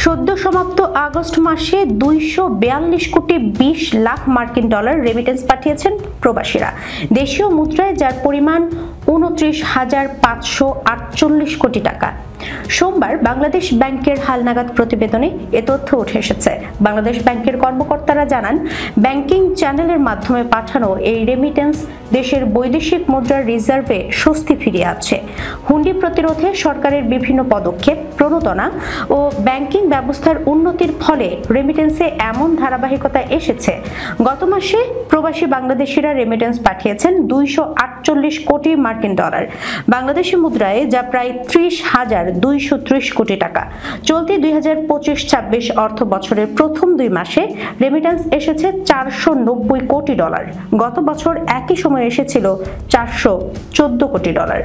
সদ্য সমাপ্ত আগস্ট মাসে 242 কোটি 20 লাখ মার্কিন ডলার রেমিটেন্স পাঠিয়েছেন প্রবাসীরা দেশীয় মুদ্রায়, যার পরিমাণ 29,548 কোটি টাকা। সোমবার বাংলাদেশ ব্যাংকের হালনাগাদ প্রতিবেদনে এ তথ্য উঠে এসেছে। বাংলাদেশ ব্যাংকের কর্মকর্তারা জানান, ব্যাংকিং চ্যানেলের মাধ্যমে পাঠানো এই রেমিটেন্স দেশের বৈদেশিক মুদ্রার রিজার্ভে স্বস্তি ফিরিয়ে আছে। হুন্ডি প্রতিরোধে সরকারের বিভিন্ন পদক্ষেপ, প্রণোদনা ও ব্যাংকিং ব্যবস্থার উন্নতির ফলে রেমিটেন্সে এমন ধারাবাহিকতা এসেছে। গত মাসে প্রবাসী বাংলাদেশিরা রেমিটেন্স পাঠিয়েছেন 248 কোটি মার্কিন ডলার বাংলাদেশি মুদ্রায়, যা প্রায় 30,230 কোটি টাকা। চলতি 2025-26 অর্থ বছরের প্রথম 2 মাসে রেমিটেন্স এসেছে 490 কোটি ডলার। গত বছর একই সময় এসেছিল 414 কোটি ডলার।